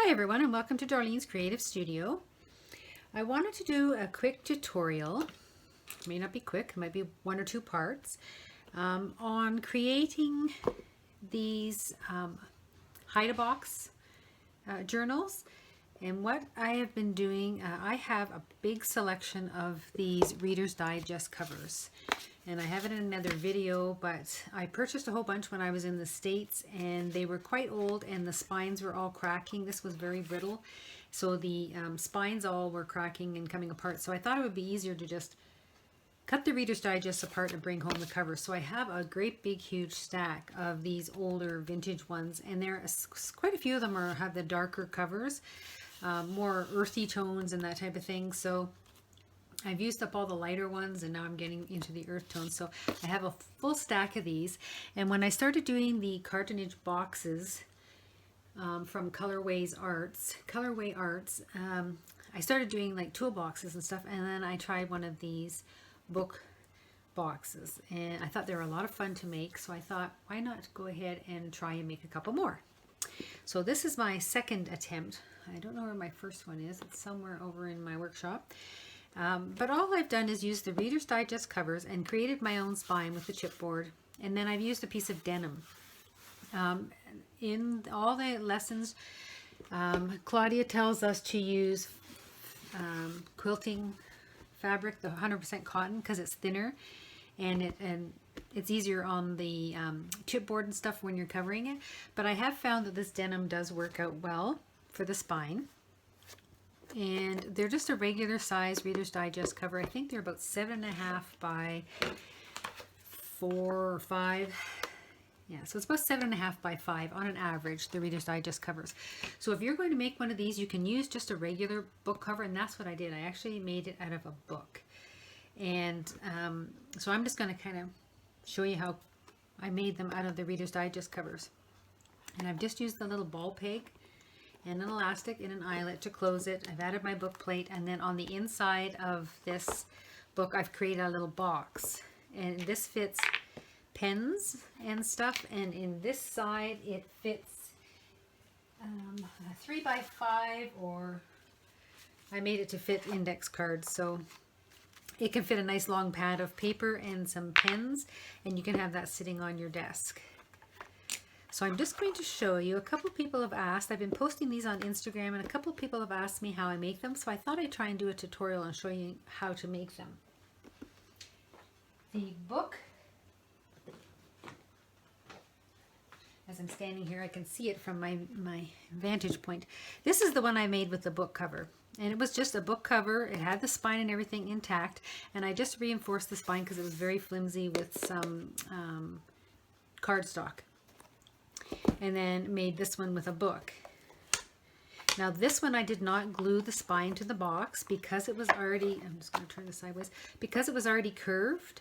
Hi everyone and welcome to Darlene's Creative Studio. I wanted to do a quick tutorial, it may not be quick, it might be one or two parts, on creating these hide-a-box journals. And what I have been doing, I have a big selection of these Reader's Digest covers. And I have it in another video, but I purchased a whole bunch when I was in the States and they were quite old and the spines were all cracking. This was very brittle. So the spines all were cracking and coming apart. So I thought it would be easier to just cut the Reader's Digest apart and bring home the cover. So I have a great big huge stack of these older vintage ones, and there quite a few of them have the darker covers, more earthy tones and that type of thing. So I've used up all the lighter ones and now I'm getting into the earth tones. So I have a full stack of these. And when I started doing the cartonnage boxes from Colorway Arts, I started doing like toolboxes and stuff. And then I tried one of these book boxes and I thought they were a lot of fun to make. So I thought, why not go ahead and try and make a couple more. So this is my second attempt. I don't know where my first one is. It's somewhere over in my workshop. But all I've done is use the Reader's Digest covers and created my own spine with the chipboard. And then I've used a piece of denim. In all the lessons, Claudia tells us to use quilting fabric, the 100% cotton, because it's thinner and it's easier on the chipboard and stuff when you're covering it. But I have found that this denim does work out well for the spine. And they're just a regular size Reader's Digest cover. I think they're about 7.5 by 4 or 5. Yeah, so it's about 7.5 by 5 on an average, the Reader's Digest covers. So if you're going to make one of these, you can use just a regular book cover, and that's what I did. I actually made it out of a book. And so I'm just going to kind of show you how I made them out of the Reader's Digest covers. And I've just used the little ball peg and an elastic and an eyelet to close it. I've added my book plate, and then on the inside of this book I've created a little box, and this fits pens and stuff, and in this side it fits a 3 by 5, or I made it to fit index cards, so it can fit a nice long pad of paper and some pens, and you can have that sitting on your desk. So I'm just going to show you, a couple people have asked, I've been posting these on Instagram, and a couple people have asked me how I make them, so I thought I'd try and do a tutorial and show you how to make them. The book, as I'm standing here, I can see it from my vantage point. This is the one I made with the book cover, and it was just a book cover. It had the spine and everything intact, and I just reinforced the spine because it was very flimsy with some cardstock. And then made this one with a book. Now this one I did not glue the spine to the box because it was already, I'm just going to turn this sideways, because it was already curved,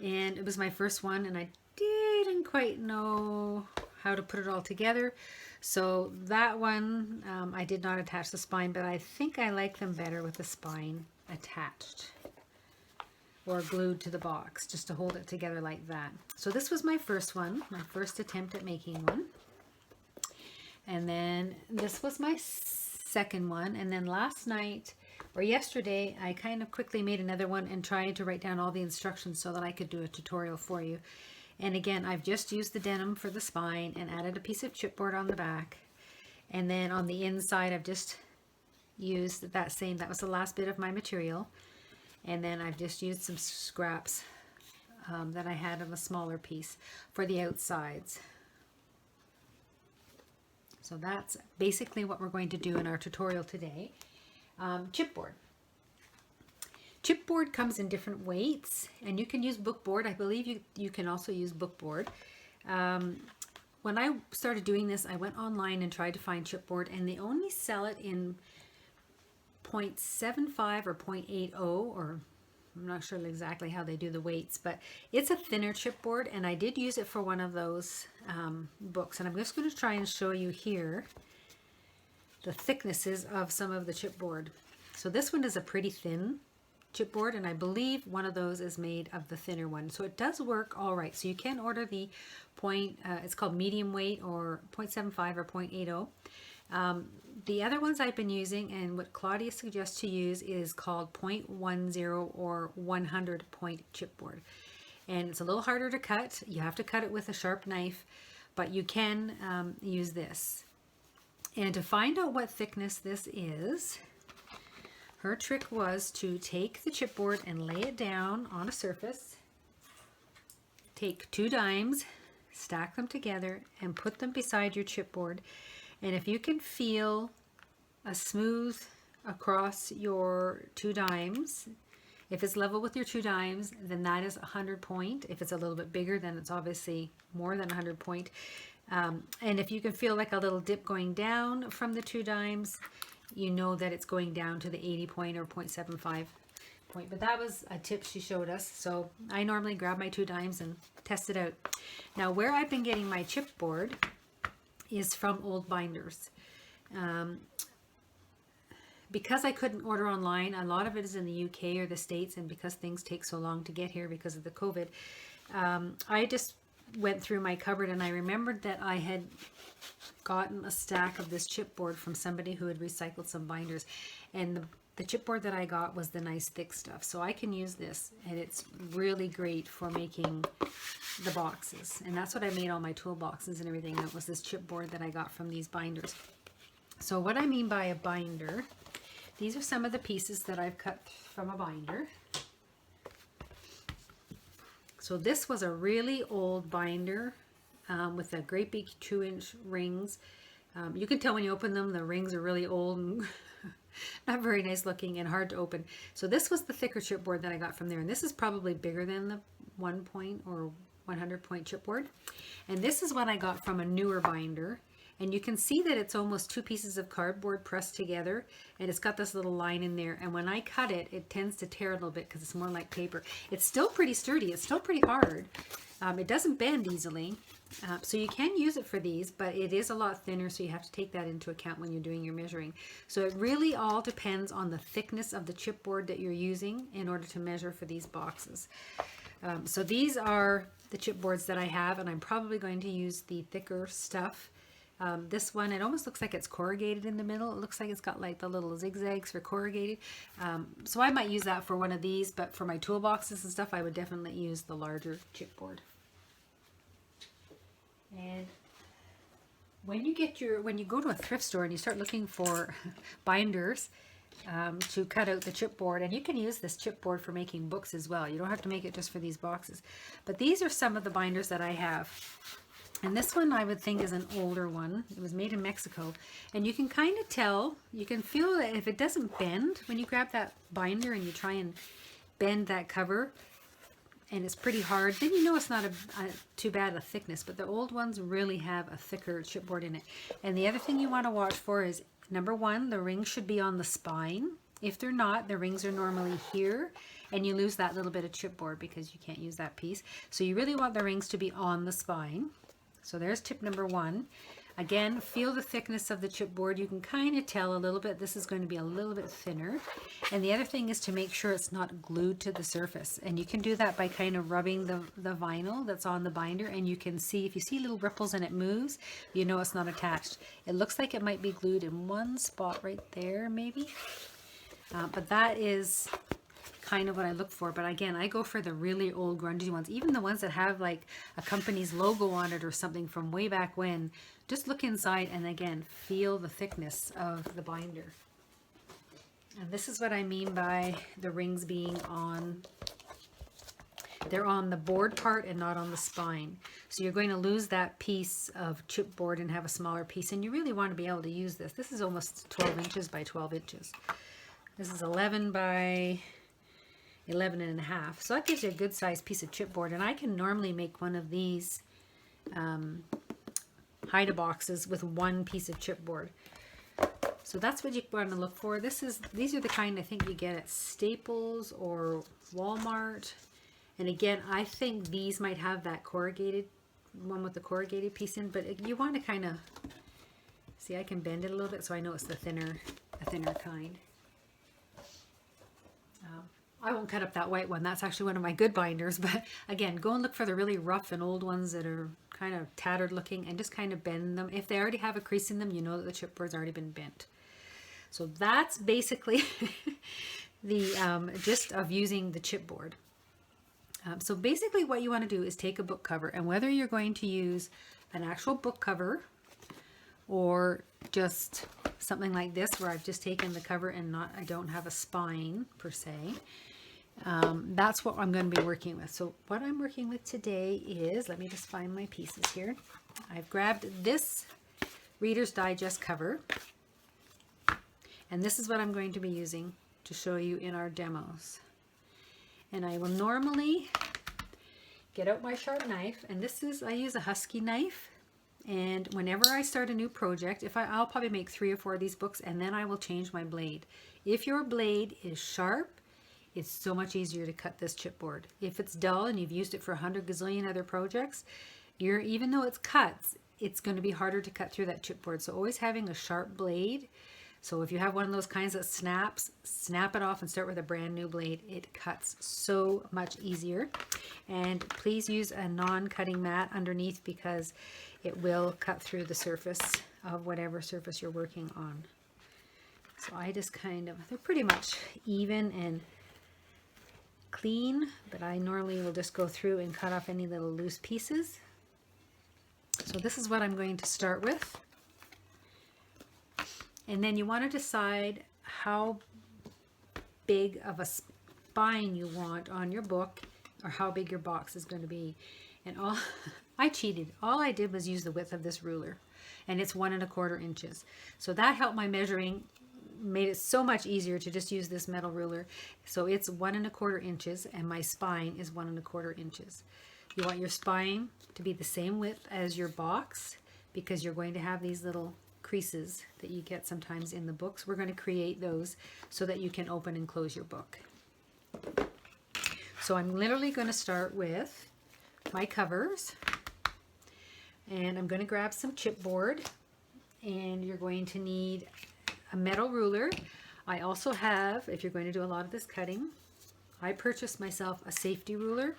and it was my first one and I didn't quite know how to put it all together. So that one I did not attach the spine, but I think I like them better with the spine attached or glued to the box, just to hold it together like that. So this was my first one, my first attempt at making one. And then this was my second one. And then last night, or yesterday, I kind of quickly made another one and tried to write down all the instructions so that I could do a tutorial for you. And again, I've just used the denim for the spine and added a piece of chipboard on the back. And then on the inside, I've just used that was the last bit of my material. And then I've just used some scraps that I had of a smaller piece for the outsides. So that's basically what we're going to do in our tutorial today. Chipboard. Chipboard comes in different weights, and you can use bookboard. I believe you can also use bookboard. When I started doing this, I went online and tried to find chipboard, and they only sell it in 0.75 or 0.80, or I'm not sure exactly how they do the weights, but it's a thinner chipboard, and I did use it for one of those books. And I'm just going to try and show you here the thicknesses of some of the chipboard. So this one is a pretty thin chipboard, and I believe one of those is made of the thinner one. So it does work all right. So you can order the it's called medium weight, or 0.75 or 0.80. The other ones I've been using, and what Claudia suggests to use, is called 0.10 or 100 point chipboard. And it's a little harder to cut. You have to cut it with a sharp knife, but you can use this. And to find out what thickness this is, her trick was to take the chipboard and lay it down on a surface, take 2 dimes, stack them together, and put them beside your chipboard. And if you can feel a smooth across your 2 dimes, if it's level with your 2 dimes, then that is 100 point. If it's a little bit bigger, then it's obviously more than 100 point. And if you can feel like a little dip going down from the 2 dimes, you know that it's going down to the 80 point or 0.75 point. But that was a tip she showed us. So I normally grab my 2 dimes and test it out. Now, where I've been getting my chipboard is from old binders. Because I couldn't order online, a lot of it is in the UK or the States, and because things take so long to get here because of the COVID, I just went through my cupboard and I remembered that I had gotten a stack of this chipboard from somebody who had recycled some binders, and the chipboard that I got was the nice thick stuff, so I can use this, and it's really great for making the boxes. And that's what I made all my toolboxes and everything. That was this chipboard that I got from these binders. So what I mean by a binder, these are some of the pieces that I've cut from a binder. So this was a really old binder with a great big 2-inch rings. You can tell when you open them, the rings are really old and not very nice looking and hard to open. So this was the thicker chipboard that I got from there. And this is probably bigger than the 1 point or 100 point chipboard. And this is what I got from a newer binder. And you can see that it's almost 2 pieces of cardboard pressed together, and it's got this little line in there. And when I cut it, it tends to tear a little bit because it's more like paper. It's still pretty sturdy. It's still pretty hard. It doesn't bend easily. So you can use it for these, but it is a lot thinner, so you have to take that into account when you're doing your measuring. So it really all depends on the thickness of the chipboard that you're using in order to measure for these boxes. So these are the chipboards that I have, and I'm probably going to use the thicker stuff. This one, it almost looks like it's corrugated in the middle. It looks like it's got like the little zigzags for corrugated. So I might use that for one of these, but for my toolboxes and stuff, I would definitely use the larger chipboard. And when you go to a thrift store and you start looking for binders to cut out the chipboard, and you can use this chipboard for making books as well. You don't have to make it just for these boxes. But these are some of the binders that I have. And this one I would think is an older one. It was made in Mexico. And you can kind of tell, you can feel that if it doesn't bend, when you grab that binder and you try and bend that cover, and it's pretty hard, then you know it's not too bad a thickness. But the old ones really have a thicker chipboard in it. And the other thing you want to watch for is, number 1, the rings should be on the spine. If they're not, the rings are normally here, and you lose that little bit of chipboard because you can't use that piece. So you really want the rings to be on the spine. So there's tip number 1. Again, feel the thickness of the chipboard. You can kind of tell a little bit. This is going to be a little bit thinner. And the other thing is to make sure it's not glued to the surface. And you can do that by kind of rubbing the vinyl that's on the binder. And you can see, if you see little ripples and it moves, you know it's not attached. It looks like it might be glued in one spot right there, maybe. But that is kind of what I look for. But again, I go for the really old grungy ones, even the ones that have like a company's logo on it or something from way back when. Just look inside and again, feel the thickness of the binder. And this is what I mean by the rings being on, they're on the board part and not on the spine. So you're going to lose that piece of chipboard and have a smaller piece, and you really want to be able to use this. This is almost 12 inches by 12 inches. This is 11 by 11 and a half. So that gives you a good sized piece of chipboard, and I can normally make one of these hide boxes with one piece of chipboard. So that's what you want to look for. These are the kind I think you get at Staples or Walmart. And again, I think these might have that corrugated one with the corrugated piece in, but you want to kind of see, I can bend it a little bit so I know it's the thinner kind. I won't cut up that white one. That's actually one of my good binders. But again, go and look for the really rough and old ones that are kind of tattered looking, and just kind of bend them. If they already have a crease in them, you know that the chipboard's already been bent. So that's basically the gist of using the chipboard. So basically what you want to do is take a book cover, and whether you're going to use an actual book cover or just something like this where I've just taken the cover and I don't have a spine per se, that's what I'm going to be working with. So what I'm working with today is, let me just find my pieces here. I've grabbed this Reader's Digest cover, and this is what I'm going to be using to show you in our demos. And I will normally get out my sharp knife, and this is, I use a Husky knife, and whenever I start a new project, I'll probably make 3 or 4 of these books, and then I will change my blade. If your blade is sharp, it's so much easier to cut this chipboard. If it's dull and you've used it for 100 gazillion other projects, even though it's cuts, it's going to be harder to cut through that chipboard. So always having a sharp blade. So if you have one of those kinds that snaps, snap it off and start with a brand new blade. It cuts so much easier. And please use a non-cutting mat underneath, because it will cut through the surface of whatever surface you're working on. So I just they're pretty much even and clean, but I normally will just go through and cut off any little loose pieces. So this is what I'm going to start with. And then you want to decide how big of a spine you want on your book, or how big your box is going to be. And I cheated. All I did was use the width of this ruler, and it's 1 1/4 inches. So that helped my measuring, made it so much easier to just use this metal ruler. So it's 1 1/4 inches, and my spine is 1 1/4 inches. You want your spine to be the same width as your box, because you're going to have these little creases that you get sometimes in the books. We're going to create those so that you can open and close your book. So I'm literally going to start with my covers, and I'm going to grab some chipboard, and you're going to need a metal ruler. I also have, if you're going to do a lot of this cutting, I purchased myself a safety ruler,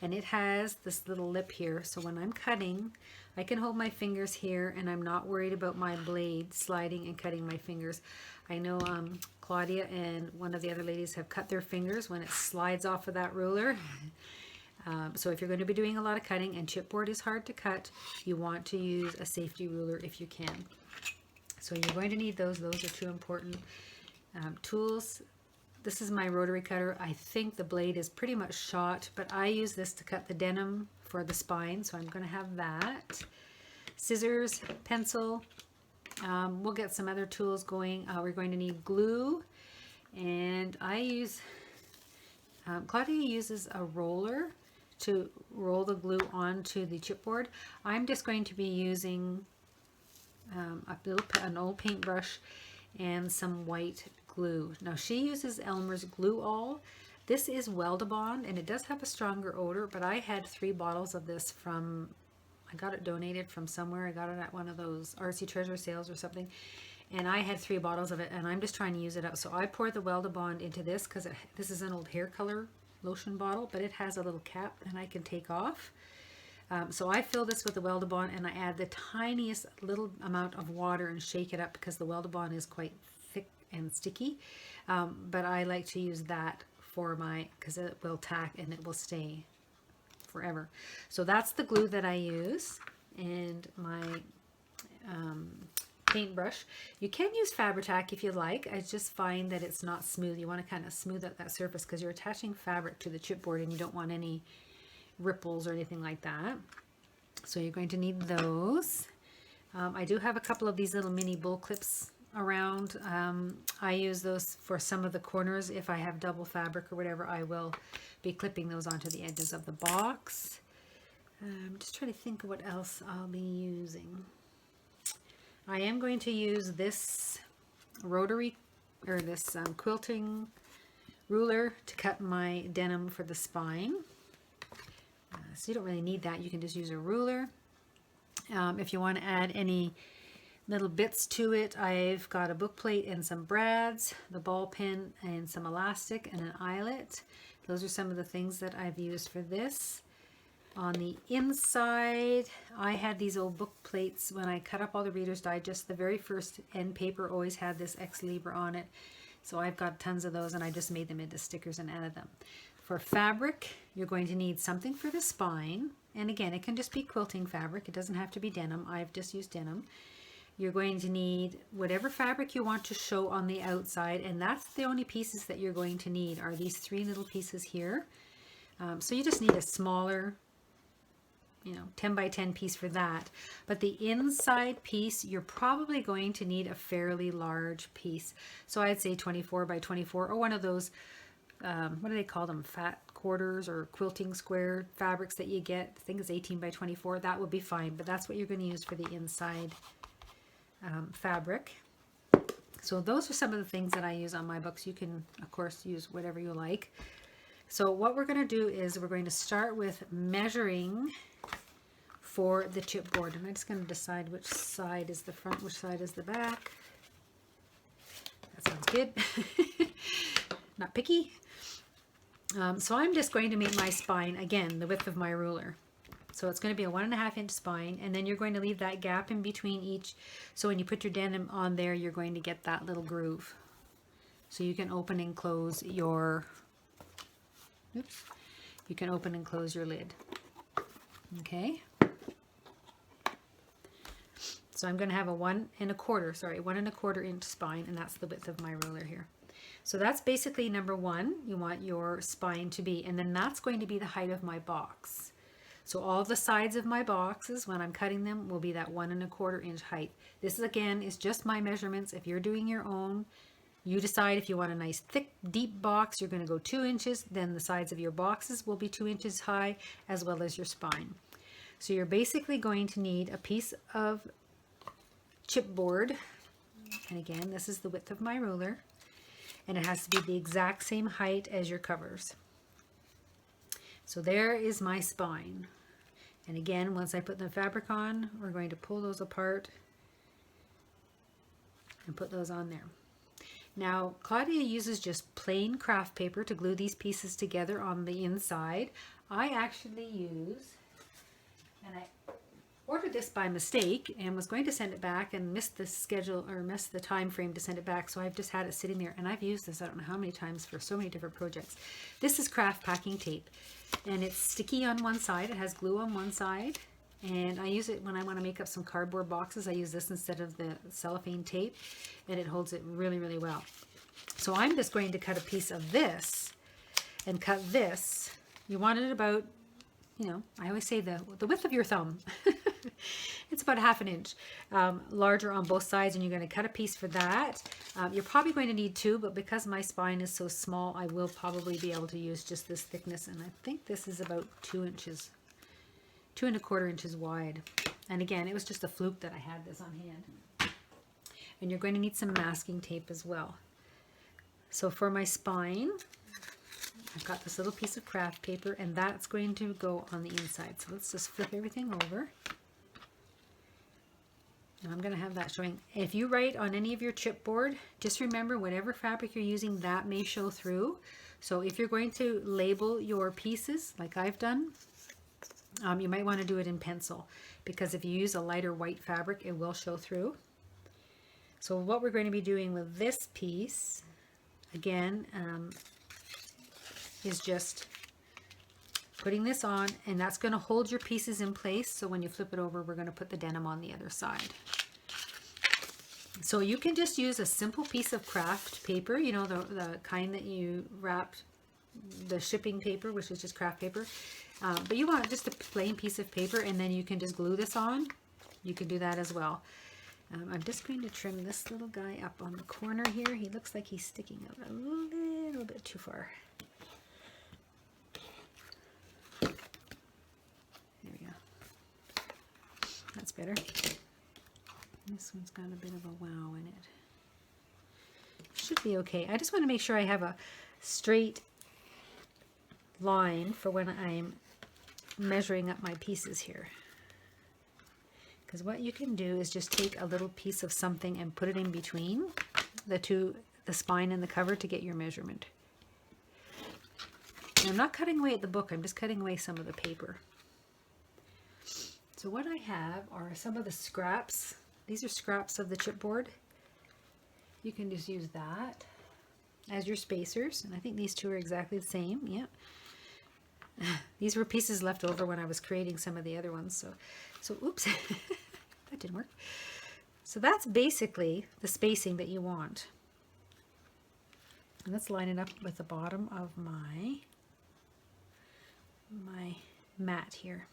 and it has this little lip here, so when I'm cutting, I can hold my fingers here, and I'm not worried about my blade sliding and cutting my fingers. I know Claudia and one of the other ladies have cut their fingers when it slides off of that ruler. So if you're going to be doing a lot of cutting, and chipboard is hard to cut, you want to use a safety ruler if you can. So you're going to need those. Those are 2 important tools. This is my rotary cutter. I think the blade is pretty much shot, but I use this to cut the denim for the spine, so I'm going to have that. Scissors, pencil. We'll get some other tools going. We're going to need glue, and I use, Claudia uses a roller to roll the glue onto the chipboard. I'm just going to be using an old paintbrush and some white glue. Now she uses Elmer's Glue All. This is Weldabond, and it does have a stronger odor, but I had 3 bottles of this I got it donated from somewhere. I got it at one of those RC Treasure sales or something, and I had 3 bottles of it, and I'm just trying to use it up. So I poured the Weldabond into this, because this is an old hair color lotion bottle, but it has a little cap and I can take off. So I fill this with the Weldabond, and I add the tiniest little amount of water and shake it up, because the Weldabond is quite thick and sticky. But I like to use that for because it will tack and it will stay forever. So that's the glue that I use, and my paintbrush. You can use Fabri-Tac if you like. I just find that it's not smooth. You want to kind of smooth out that surface, because you're attaching fabric to the chipboard and you don't want any ripples or anything like that. So you're going to need those. I do have a couple of these little mini bull clips around. I use those for some of the corners. If I have double fabric or whatever, I will be clipping those onto the edges of the box. I'm just trying to think of what else I'll be using. I am going to use this rotary, or this quilting ruler to cut my denim for the spine. So you don't really need that. You can just use a ruler. If you want to add any little bits to it, I've got a book plate and some brads, the ball pin and some elastic and an eyelet. Those are some of the things that I've used for this. On the inside, I had these old book plates when I cut up all the Reader's Digest. The very first end paper always had this ex libris on it. So I've got tons of those, and I just made them into stickers and added them. For fabric, you're going to need something for the spine. And again, it can just be quilting fabric. It doesn't have to be denim. I've just used denim. You're going to need whatever fabric you want to show on the outside, and that's the only pieces that you're going to need are these 3 little pieces here. So you just need a smaller, 10 by 10 piece for that. But the inside piece, you're probably going to need a fairly large piece. So I'd say 24 by 24, or one of those, what do they call them? Fat quarters or quilting square fabrics that you get. I think it's 18 by 24. That would be fine, but that's what you're going to use for the inside fabric. So those are some of the things that I use on my books. You can, of course, use whatever you like. So what we're going to do is we're going to start with measuring for the chipboard. And I'm just going to decide which side is the front, which side is the back. That sounds good. Not picky. So I'm just going to make my spine, again, the width of my ruler. So it's going to be a 1.5 inch spine, and then you're going to leave that gap in between each. So when you put your denim on there, you're going to get that little groove. So you can open and close your, you can open and close your lid. Okay. So I'm going to have a 1.25 inch spine, and that's the width of my ruler here. So that's basically number 1. You want your spine to be, and then that's going to be the height of my box. So all the sides of my boxes, when I'm cutting them, will be that 1.25 inch height. This again is just my measurements. If you're doing your own, you decide if you want a nice thick, deep box, you're going to go 2 inches. Then the sides of your boxes will be 2 inches high, as well as your spine. So you're basically going to need a piece of chipboard. And again, this is the width of my ruler. And it has to be the exact same height as your covers. So there is my spine. And again, once I put the fabric on, we're going to pull those apart and put those on there. Now, Claudia uses just plain craft paper to glue these pieces together on the inside. I actually use, and I ordered this by mistake and was going to send it back and missed the schedule, or missed the time frame to send it back. So I've just had it sitting there, and I've used this I don't know how many times for so many different projects. This is Kraft packing tape, and it's sticky on one side. It has glue on one side, and I use it when I want to make up some cardboard boxes. I use this instead of the cellophane tape, and it holds it really, really well. So I'm just going to cut a piece of this and cut this. You want it about, I always say the width of your thumb. It's about 1/2 inch larger on both sides, and you're going to cut a piece for that. You're probably going to need 2, but because my spine is so small, I will probably be able to use just this thickness, and I think this is about 2 inches, 2.25 inches wide. And again, it was just a fluke that I had this on hand. And you're going to need some masking tape as well. So for my spine, I've got this little piece of craft paper, and that's going to go on the inside. So let's just flip everything over. And I'm going to have that showing. If you write on any of your chipboard, just remember whatever fabric you're using, that may show through. So if you're going to label your pieces, like I've done, you might want to do it in pencil, because if you use a lighter white fabric, it will show through. So what we're going to be doing with this piece, again, is just putting this on, and that's going to hold your pieces in place. So when you flip it over, we're going to put the denim on the other side. So you can just use a simple piece of craft paper, the kind that you wrapped the shipping paper, which is just craft paper. But you want just a plain piece of paper, and then you can just glue this on. You can do that as well. I'm just going to trim this little guy up on the corner here. He looks like he's sticking out a little bit too far. There we go. That's better. This one's got a bit of a wow in it. Should be okay. I just want to make sure I have a straight line for when I'm measuring up my pieces here. Because what you can do is just take a little piece of something and put it in between the spine and the cover to get your measurement. And I'm not cutting away at the book, I'm just cutting away some of the paper. So what I have are some of the scraps. These are scraps of the chipboard. You can just use that as your spacers. And I think these two are exactly the same. Yep. These were pieces left over when I was creating some of the other ones. So oops, that didn't work. So that's basically the spacing that you want. And let's line it up with the bottom of my mat here.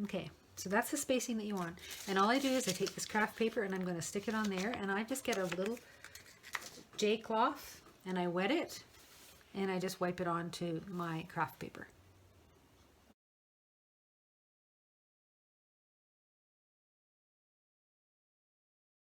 Okay, so that's the spacing that you want. And all I do is I take this craft paper and I'm going to stick it on there, and I just get a little J cloth and I wet it and I just wipe it onto my craft paper.